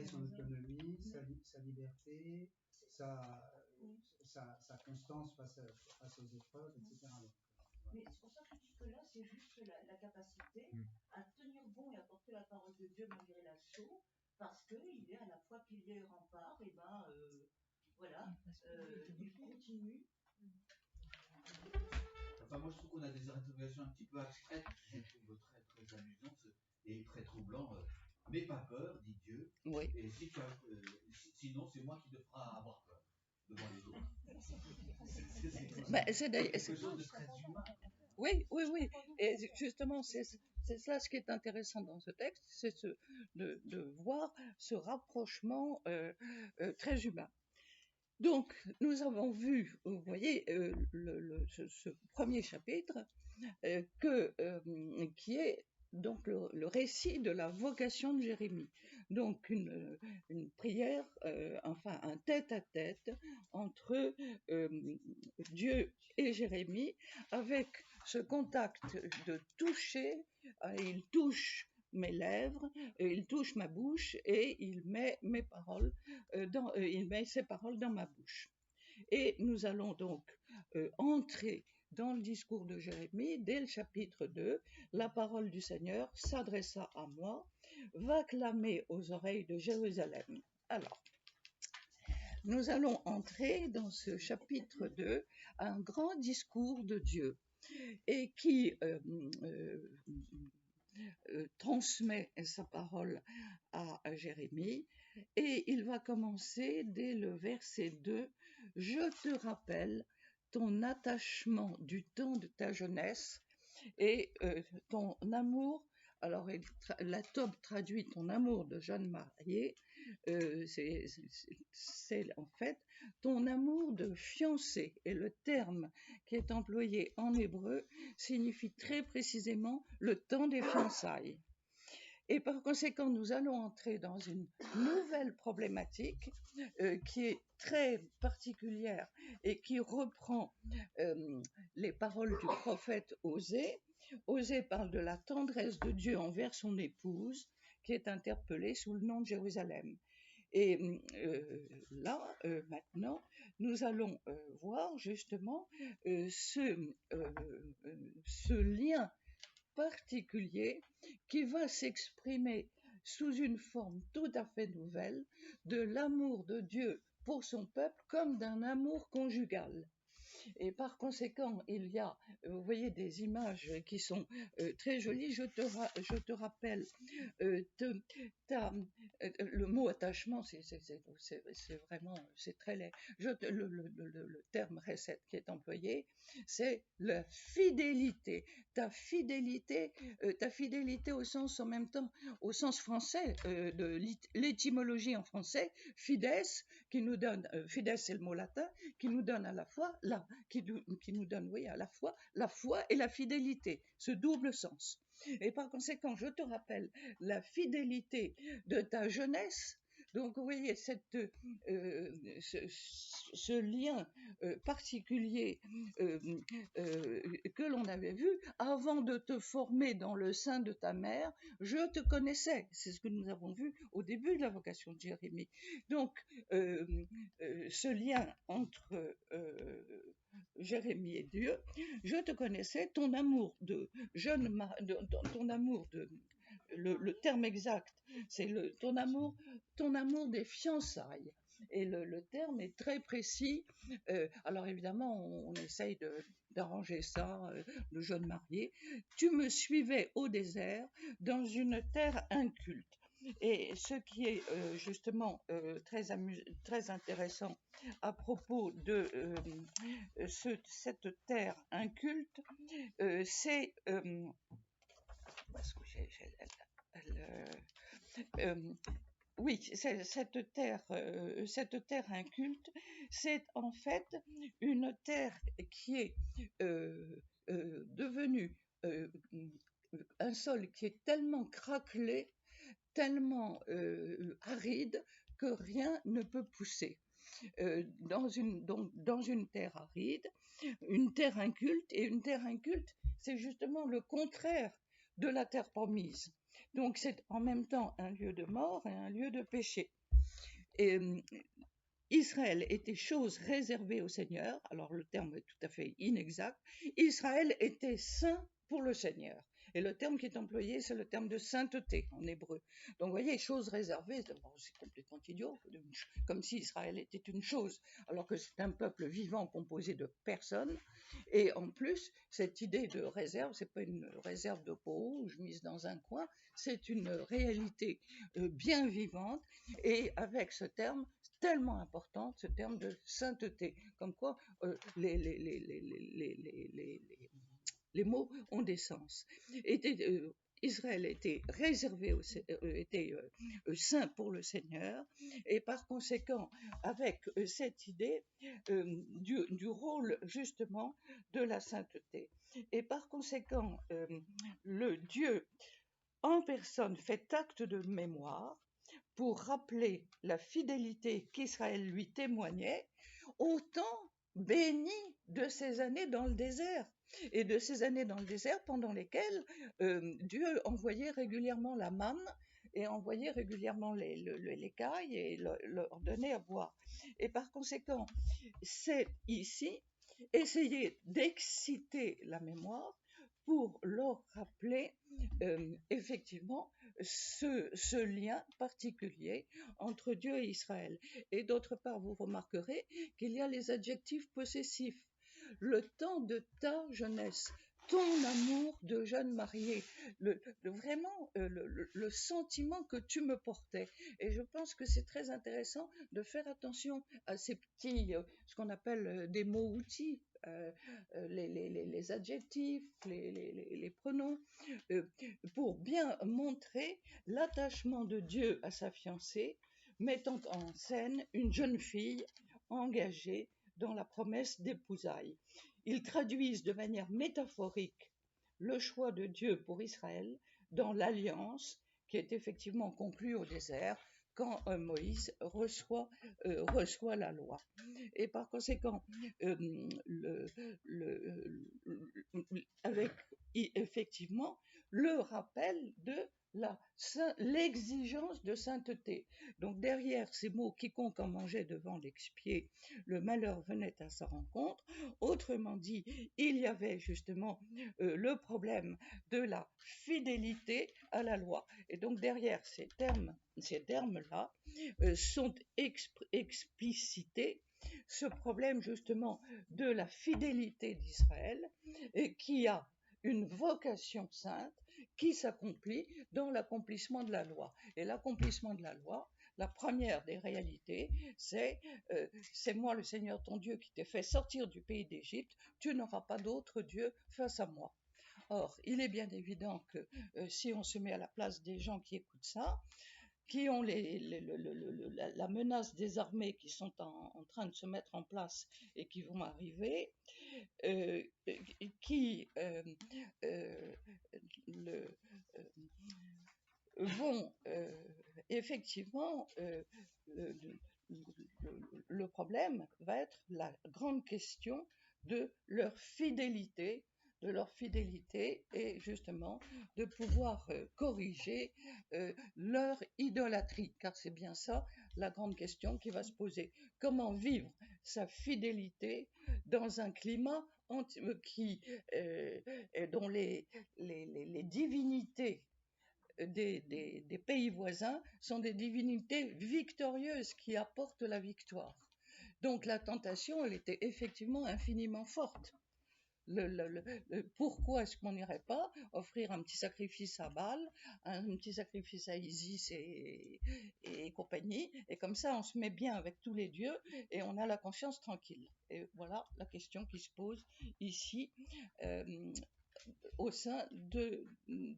son autonomie, sa liberté, sa constance face aux épreuves, etc. Mais c'est pour ça que je dis que là, c'est juste la capacité à tenir bon et à porter la parole de Dieu malgré l'assaut, parce qu'il est à la fois pilier et rempart, et voilà, il continue. Enfin, moi, je trouve qu'on a des interrogations un petit peu abstraites, je trouve très, très amusantes et très troublantes. Mais pas peur, dit Dieu. Oui. Et sinon, c'est moi qui te fera avoir peur devant les autres. C'est quelque chose de très humain. Oui. Et justement, c'est cela ce qui est intéressant dans ce texte, c'est de voir ce rapprochement très humain. Donc, nous avons vu, vous voyez, ce premier chapitre, qui est donc le récit de la vocation de Jérémie. Donc, une prière, enfin un tête-à-tête entre Dieu et Jérémie, avec ce contact de toucher, il touche mes lèvres, il touche ma bouche et il met mes paroles il met ses paroles dans ma bouche. Et nous allons donc entrer dans le discours de Jérémie dès le chapitre 2. La parole du Seigneur s'adressa à moi, va clamer aux oreilles de Jérusalem. Alors, nous allons entrer dans ce chapitre 2, un grand discours de Dieu, et qui transmet sa parole à Jérémie, et il va commencer dès le verset 2. Je te rappelle ton attachement du temps de ta jeunesse et ton amour. Alors, la Tob traduit ton amour de jeune marié, c'est en fait ton amour de fiancé. Et le terme qui est employé en hébreu signifie très précisément le temps des fiançailles. Et par conséquent, nous allons entrer dans une nouvelle problématique qui est très particulière et qui reprend les paroles du prophète Osée. Osée parle de la tendresse de Dieu envers son épouse, qui est interpellée sous le nom de Jérusalem. Et maintenant, nous allons voir justement ce lien particulier qui va s'exprimer sous une forme tout à fait nouvelle de l'amour de Dieu pour son peuple comme d'un amour conjugal. Et par conséquent, il y a, vous voyez, des images qui sont très jolies. Je te rappelle, le mot attachement, c'est vraiment, c'est très laid. Le terme recette qui est employé, c'est la fidélité. Ta fidélité au sens en même temps, au sens français de l'étymologie en français, fides, qui nous donne, fides c'est le mot latin, qui nous donne à la fois qui nous donne, oui, à la fois la foi et la fidélité, ce double sens. Et par conséquent, je te rappelle la fidélité de ta jeunesse. Donc, vous voyez, ce lien particulier que l'on avait vu avant de te former dans le sein de ta mère, je te connaissais. C'est ce que nous avons vu au début de la vocation de Jérémie. Donc, ce lien entre Jérémie et Dieu, je te connaissais, ton amour le terme exact, c'est ton amour des fiançailles. Et le terme est très précis. Alors évidemment, on essaye d'arranger ça, le jeune marié. Tu me suivais au désert dans une terre inculte. Et ce qui est justement très intéressant à propos de cette terre inculte, c'est oui, cette terre inculte, c'est en fait une terre qui est devenue un sol qui est tellement craquelé, tellement aride que rien ne peut pousser. Dans une terre aride, une terre inculte, et une terre inculte, c'est justement le contraire de la terre promise. Donc c'est en même temps un lieu de mort et un lieu de péché. Et Israël était chose réservée au Seigneur, alors le terme est tout à fait inexact, Israël était saint pour le Seigneur. Et le terme qui est employé, c'est le terme de sainteté en hébreu. Donc, vous voyez, chose réservée, c'est complètement idiot, comme si Israël était une chose, alors que c'est un peuple vivant composé de personnes. Et en plus, cette idée de réserve, c'est pas une réserve de peau mise dans un coin, c'est une réalité bien vivante, et avec ce terme tellement important, ce terme de sainteté, comme quoi les mots ont des sens. Israël était réservé, était saint pour le Seigneur, et par conséquent, avec cette idée du rôle justement de la sainteté. Et par conséquent, le Dieu en personne fait acte de mémoire pour rappeler la fidélité qu'Israël lui témoignait, au temps béni de ces années dans le désert. Et de ces années dans le désert pendant lesquelles Dieu envoyait régulièrement la manne et envoyait régulièrement l'écaille et leur donnait à boire. Et par conséquent, c'est ici essayer d'exciter la mémoire pour leur rappeler effectivement ce lien particulier entre Dieu et Israël. Et d'autre part, vous remarquerez qu'il y a les adjectifs possessifs. Le temps de ta jeunesse, ton amour de jeune marié, vraiment le sentiment que tu me portais. Et je pense que c'est très intéressant de faire attention à ces petits, ce qu'on appelle des mots-outils, les adjectifs, les pronoms, pour bien montrer l'attachement de Dieu à sa fiancée, mettant en scène une jeune fille engagée dans la promesse d'épousailles. Ils traduisent de manière métaphorique le choix de Dieu pour Israël dans l'alliance qui est effectivement conclue au désert quand Moïse reçoit la loi. Et par conséquent, avec effectivement le rappel de l'exigence de sainteté. Donc derrière ces mots, quiconque en mangeait devant l'expier, le malheur venait à sa rencontre. Autrement dit, il y avait justement le problème de la fidélité à la loi. Et donc derrière ces termes-là sont explicités ce problème justement de la fidélité d'Israël, qui a une vocation sainte qui s'accomplit dans l'accomplissement de la loi. Et l'accomplissement de la loi, la première des réalités, c'est moi le Seigneur ton Dieu qui t'ai fait sortir du pays d'Égypte, tu n'auras pas d'autre Dieu face à moi. Or, il est bien évident que si on se met à la place des gens qui écoutent ça, qui ont la menace des armées qui sont en train de se mettre en place et qui vont arriver, qui vont effectivement, le problème va être la grande question de leur fidélité et justement de pouvoir corriger leur idolâtrie, car c'est bien ça la grande question qui va se poser. Comment vivre sa fidélité dans un climat dont les divinités des pays voisins sont des divinités victorieuses qui apportent la victoire. Donc la tentation, elle était effectivement infiniment forte. Pourquoi est-ce qu'on n'irait pas offrir un petit sacrifice à Baal, un petit sacrifice à Isis et compagnie, et comme ça on se met bien avec tous les dieux et on a la conscience tranquille. Et voilà la question qui se pose ici au sein du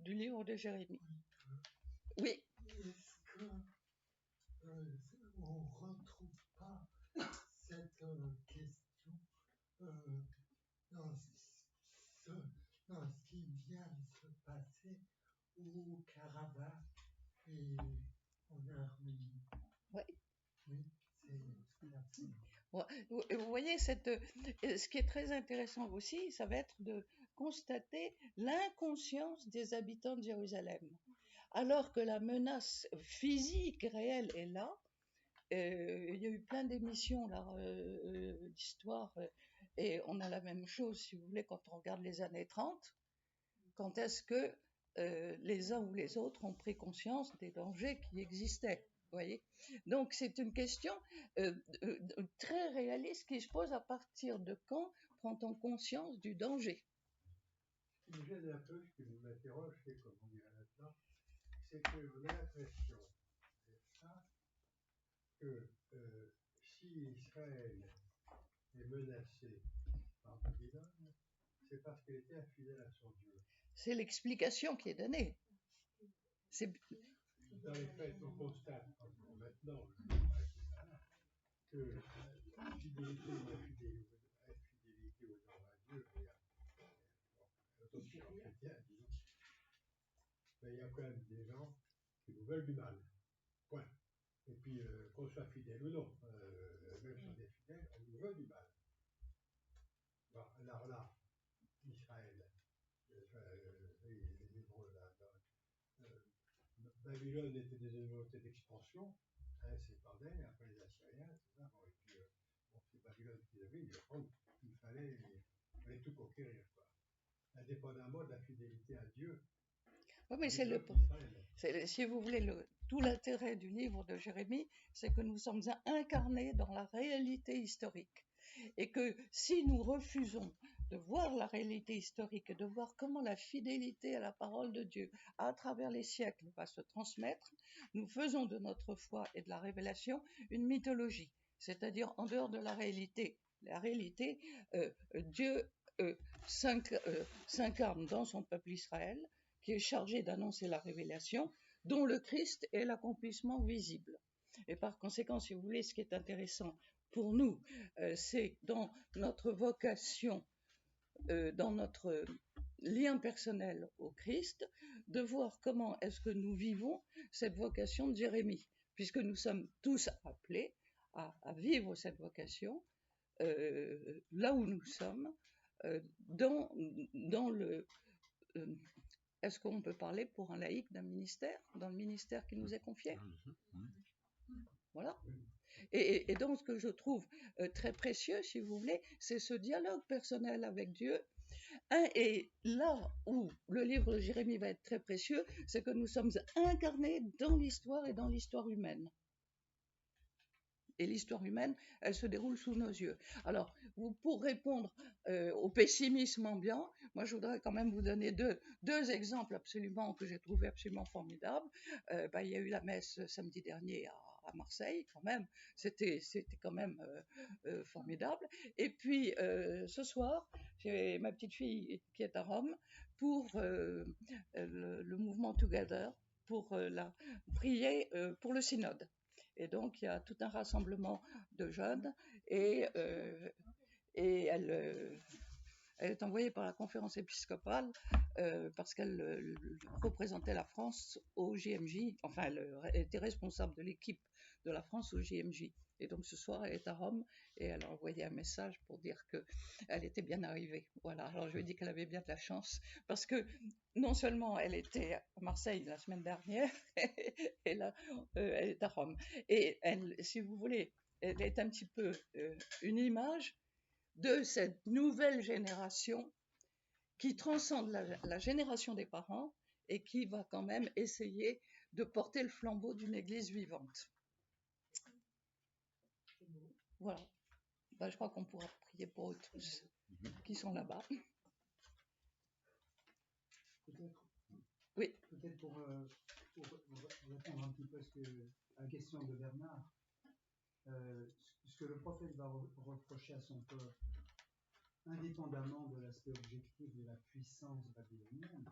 livre de Jérémie. Oui. Est-ce qu'on ne retrouve pas cette question dans ce qui vient de se passer au Karabakh et en Arménie? Oui. Oui, c'est assez. Vous voyez, ce qui est très intéressant aussi, ça va être de constater l'inconscience des habitants de Jérusalem. Alors que la menace physique réelle est là, il y a eu plein d'émissions là, d'histoire, et on a la même chose, si vous voulez, quand on regarde les années 30, quand est-ce que les uns ou les autres ont pris conscience des dangers qui existaient. Vous voyez ? Donc c'est une question très réaliste qui se pose: à partir de quand prend-on conscience du danger? Ce qui me gêne un peu, ce qui m'interroge, c'est, comme on dirait maintenant, c'est qu'on a l'impression, que si Israël est menacé par Babylone, c'est parce qu'elle était infidèle à son Dieu. C'est l'explication qui est donnée. Dans les faits, on constate maintenant que la fidélité ou l'infidélité aux normes à Dieu, aussi en chrétien, disons, mais il y a quand même des gens qui nous veulent du mal. Point. Et puis, qu'on soit fidèle ou non, même si on est fidèle, on nous veut du mal. Bon, alors là, Israël, les Hébreux, là, Babylone était des volontés d'expansion, s'étendait, après les Assyriens, etc. Bon, et puis, c'est Babylone qui avait, il fallait tout conquérir, quoi. Indépendamment de la fidélité à Dieu. Oui, mais si vous voulez, tout l'intérêt du livre de Jérémie, c'est que nous sommes incarnés dans la réalité historique. Et que si nous refusons de voir la réalité historique et de voir comment la fidélité à la parole de Dieu, à travers les siècles, va se transmettre, nous faisons de notre foi et de la révélation une mythologie, c'est-à-dire en dehors de la réalité. La réalité, Dieu s'incarne dans son peuple Israël, qui est chargé d'annoncer la révélation, dont le Christ est l'accomplissement visible. Et par conséquent, si vous voulez, ce qui est intéressant pour nous, c'est dans notre vocation, dans notre lien personnel au Christ, de voir comment est-ce que nous vivons cette vocation de Jérémie, puisque nous sommes tous appelés à vivre cette vocation là où nous sommes, dans le est-ce qu'on peut parler pour un laïc d'un ministère, dans le ministère qui nous est confié? Voilà. Et donc, ce que je trouve très précieux, si vous voulez, c'est ce dialogue personnel avec Dieu. Et là où le livre de Jérémie va être très précieux, c'est que nous sommes incarnés dans l'histoire et dans l'histoire humaine. Et l'histoire humaine, elle se déroule sous nos yeux. Alors, pour répondre au pessimisme ambiant, moi je voudrais quand même vous donner deux exemples absolument que j'ai trouvé absolument formidables. Il y a eu la messe samedi dernier à Marseille, quand même, c'était quand même formidable. Et puis ce soir, j'ai ma petite fille qui est à Rome pour le mouvement Together, pour prier pour le synode. Et donc, il y a tout un rassemblement de jeunes et elle est envoyée par la conférence épiscopale parce qu'elle représentait la France au JMJ. Enfin, elle était responsable de l'équipe de la France au JMJ. Et donc, ce soir, elle est à Rome et elle a envoyé un message pour dire qu'elle était bien arrivée. Voilà. Alors, je lui ai dit qu'elle avait bien de la chance parce que non seulement elle était à Marseille la semaine dernière, et là, elle est à Rome. Et elle, si vous voulez, elle est un petit peu une image de cette nouvelle génération qui transcende la génération des parents et qui va quand même essayer de porter le flambeau d'une église vivante. Voilà. Je crois qu'on pourra prier pour eux tous qui sont là-bas. Oui. Peut-être pour répondre un petit peu à la question de Bernard, ce que le prophète va reprocher à son peuple, indépendamment de l'aspect objectif de la puissance babylonienne,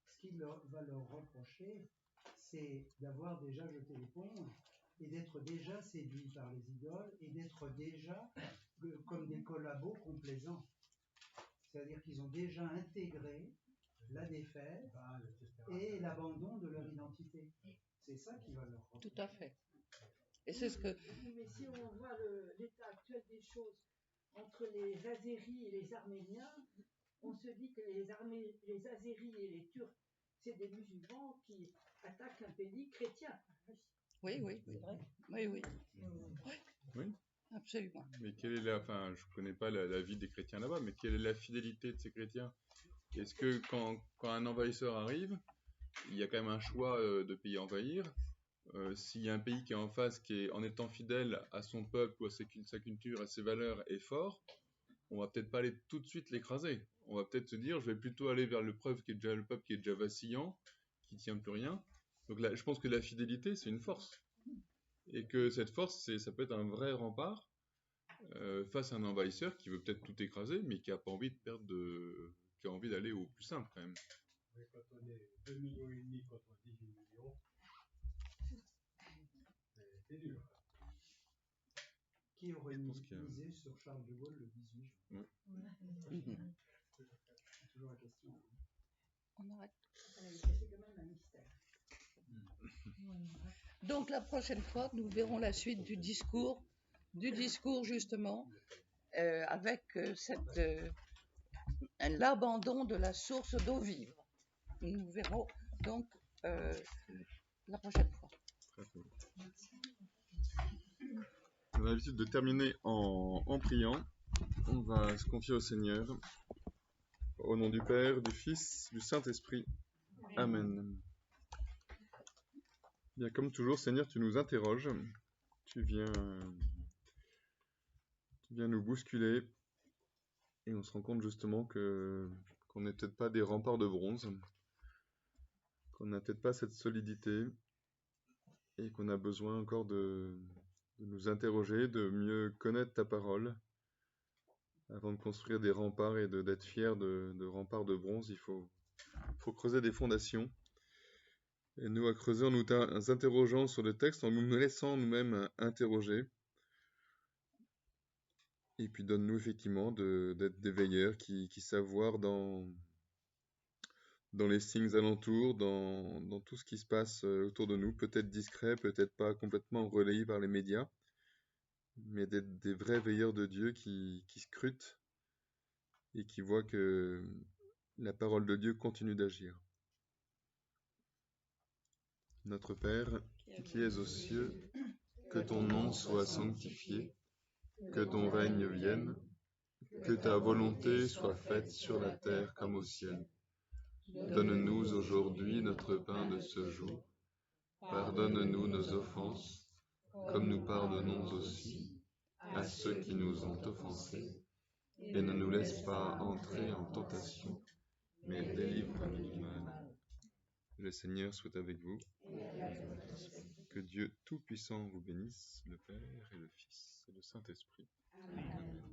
ce qu'il va leur reprocher, c'est d'avoir déjà jeté l'éponge et d'être déjà séduits par les idoles et d'être déjà comme des collabos complaisants. C'est-à-dire qu'ils ont déjà intégré la défaite et l'abandon de leur identité. C'est ça qui va leur reprocher. Tout à fait. Et c'est ce que... Mais si on voit l'état actuel des choses entre les Azéris et les Arméniens, on se dit que les Azéris et les Turcs, c'est des musulmans qui attaquent un pays chrétien. Oui, c'est vrai. Oui. Oui. Absolument. Mais quelle est je connais pas la vie des chrétiens là-bas, mais quelle est la fidélité de ces chrétiens? Est-ce que quand un envahisseur arrive, il y a quand même un choix de pays à envahir? S'il y a un pays qui est en face, qui est en étant fidèle à son peuple ou à sa culture, à ses valeurs, est fort, on va peut-être pas aller tout de suite l'écraser. On va peut-être se dire, je vais plutôt aller vers le peuple qui est déjà vacillant, qui tient plus rien. Donc là, je pense que la fidélité, c'est une force. Et que cette force, ça peut être un vrai rempart face à un envahisseur qui veut peut-être tout écraser, mais qui a pas envie de perdre qui a envie d'aller au plus simple quand même. Mais quand on est 2,5 millions contre 18 millions, c'est dur. Qui aurait misé sur Charles de Gaulle le 18 juin? C'est toujours la question. On arrête. C'est quand même un mystère. Donc la prochaine fois, nous verrons la suite du discours justement, avec l'abandon de la source d'eau vive. Nous verrons donc la prochaine fois. Très cool. On a l'habitude de terminer en priant. On va se confier au Seigneur. Au nom du Père, du Fils, du Saint-Esprit. Amen. Bien, comme toujours, Seigneur, tu nous interroges. Tu viens nous bousculer. Et on se rend compte justement qu'on n'est peut-être pas des remparts de bronze. Qu'on n'a peut-être pas cette solidité. Et qu'on a besoin encore de nous interroger, de mieux connaître ta parole. Avant de construire des remparts et d'être fiers de remparts de bronze, il faut creuser des fondations. Et nous, à creuser en nous interrogeant sur le texte, en nous laissant nous-mêmes interroger. Et puis donne-nous effectivement d'être des veilleurs qui savent voir dans les signes alentours, dans tout ce qui se passe autour de nous, peut-être discret, peut-être pas complètement relayé par les médias, mais d'être des vrais veilleurs de Dieu qui scrutent et qui voient que la parole de Dieu continue d'agir. Notre Père, qui es aux cieux, que ton nom soit sanctifié, que ton règne vienne, que ta volonté soit faite sur la terre comme au ciel. Donne-nous aujourd'hui notre pain de ce jour. Pardonne-nous nos offenses, comme nous pardonnons aussi à ceux qui nous ont offensés. Et ne nous laisse pas entrer en tentation, mais délivre-nous du mal. Le Seigneur soit avec vous. Que Dieu Tout-Puissant vous bénisse, le Père et le Fils et le Saint-Esprit. Amen.